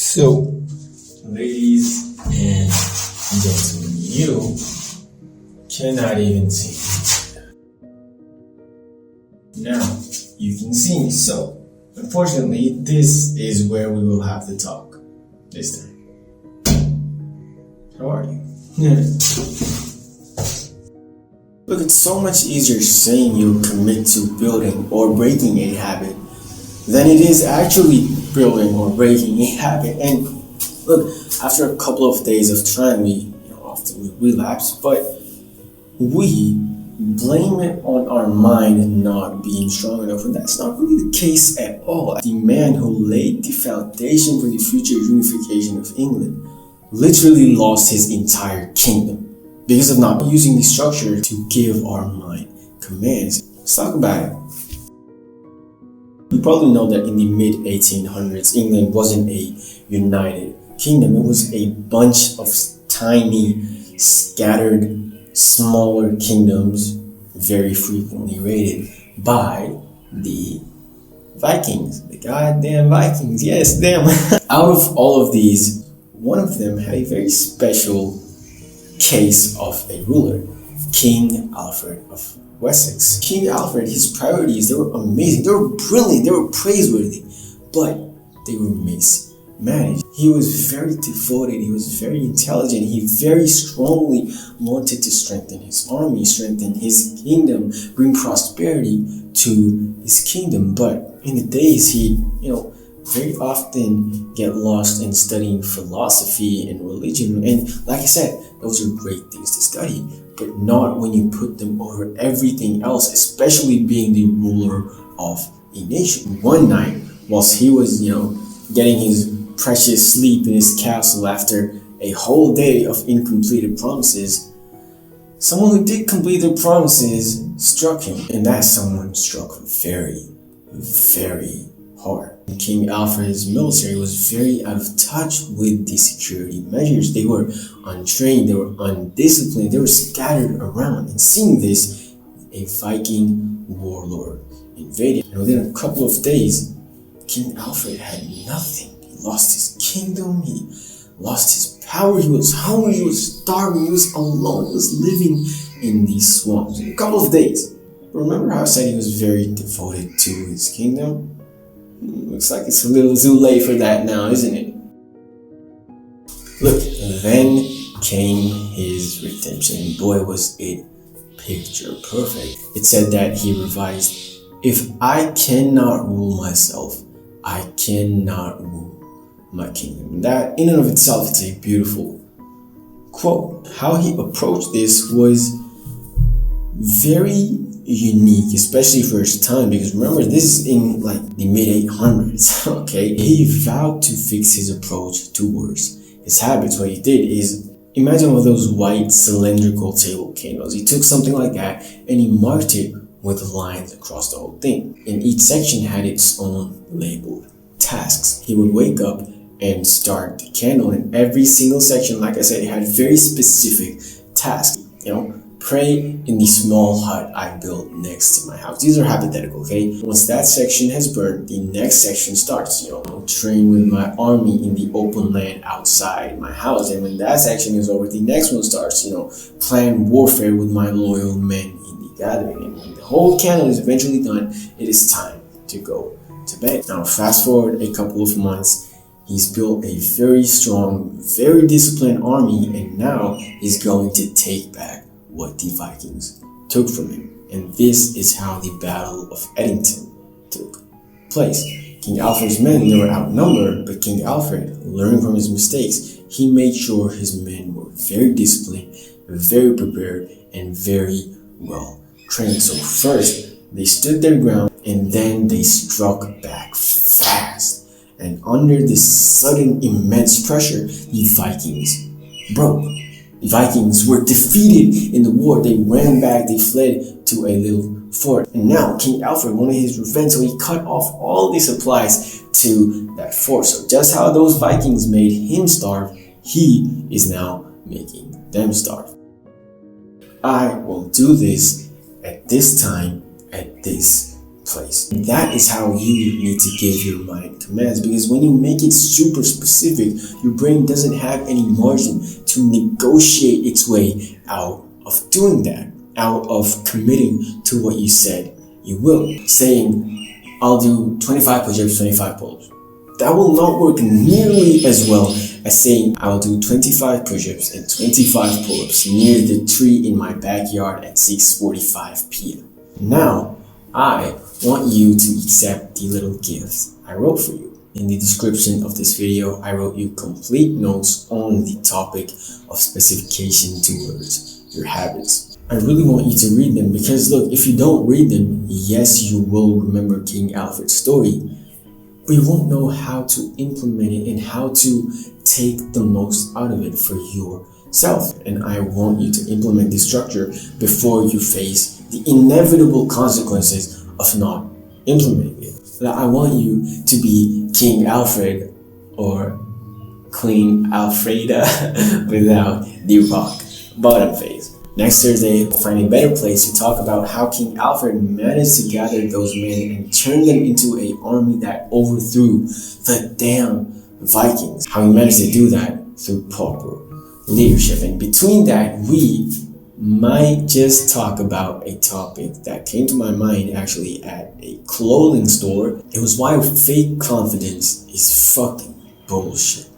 So, ladies and gentlemen, you cannot even see me. Now, you can see me. So, unfortunately, this is where we will have to talk this time. How are you? Look, it's so much easier saying you commit to building or breaking a habit than it is actually building or breaking a habit. And look, after a couple of days of trying, we often relapse, but we blame it on our mind not being strong enough, and that's not really the case at all. The man who laid the foundation for the future unification of England literally lost his entire kingdom because of not using the structure to give our mind commands. Let's talk about it. You probably know that in the mid-1800s, England wasn't a united kingdom. It was a bunch of tiny, scattered, smaller kingdoms, very frequently raided by the Vikings. The goddamn Vikings, yes, them. Out of all of these, one of them had a very special case of a ruler, King Alfred of Wessex. King Alfred, his priorities, they were amazing, they were brilliant, they were praiseworthy, but they were mismanaged. He was very devoted, he was very intelligent, he very strongly wanted to strengthen his army, strengthen his kingdom, bring prosperity to his kingdom, but in the days he, very often get lost in studying philosophy and religion. And like I said, those are great things to study, but not when you put them over everything else, especially being the ruler of a nation. One night, whilst he was, getting his precious sleep in his castle after a whole day of incompleted promises, someone who did complete their promises struck him, and that someone struck very, very hard. King Alfred's military was very out of touch with the security measures. They were untrained, they were undisciplined, they were scattered around. And seeing this, a Viking warlord invaded. And within a couple of days, King Alfred had nothing. He lost his kingdom, he lost his power, he was hungry, he was starving, he was alone, he was living in these swamps. In a couple of days. Remember how I said he was very devoted to his kingdom? Looks like it's a little too late for that now, isn't it? Look, then came his redemption. Boy, was it picture perfect. It said that he revised, "If I cannot rule myself, I cannot rule my kingdom." That in and of itself, it's a beautiful quote. How he approached this was very unique, especially for his time, because remember, this is in the mid-800s, okay? He vowed to fix his approach towards his habits. What he did is, imagine one of those white cylindrical table candles. He took something like that and he marked it with lines across the whole thing, and each section had its own labeled tasks. He would wake up and start the candle, and every single section, like I said, it had very specific tasks. Pray in the small hut I built next to my house. These are hypothetical, okay? Once that section has burned, the next section starts. Train with my army in the open land outside my house. And when that section is over, the next one starts. Plan warfare with my loyal men in the gathering. And when the whole candle is eventually done, it is time to go to bed. Now, fast forward a couple of months. He's built a very strong, very disciplined army, and now he's going to take back what the Vikings took from him. And this is how the Battle of Edington took place. King Alfred's men, they were outnumbered, but King Alfred, learning from his mistakes, he made sure his men were very disciplined, very prepared, and very well trained. So first, they stood their ground, and then they struck back fast. And under this sudden immense pressure, the Vikings broke. The Vikings were defeated in the war. They ran back, they fled to a little fort. And now King Alfred wanted his revenge, so he cut off all the supplies to that fort. So just how those Vikings made him starve, he is now making them starve. I will do this at this time, at this place. That is how you need to give your mind commands, because when you make it super specific, your brain doesn't have any margin to negotiate its way out of doing that, out of committing to what you said you will. Saying, I'll do 25 push-ups, 25 pull-ups. That will not work nearly as well as saying, I'll do 25 push-ups and 25 pull-ups near the tree in my backyard at 6:45 p.m. Now, I want you to accept the little gift I wrote for you. In the description of this video, I wrote you complete notes on the topic of specification towards your habits. I really want you to read them, because look, if you don't read them, yes, you will remember King Alfred's story, but you won't know how to implement it and how to take the most out of it for yourself. And I want you to implement this structure before you face the inevitable consequences of not implementing it. I want you to be King Alfred or Queen Alfreda without the rock bottom face. Next Thursday, we'll find a better place to talk about how King Alfred managed to gather those men and turn them into an army that overthrew the damn Vikings. How he managed to do that through proper leadership. And between that, we might just talk about a topic that came to my mind actually at a clothing store. It was why fake confidence is fucking bullshit.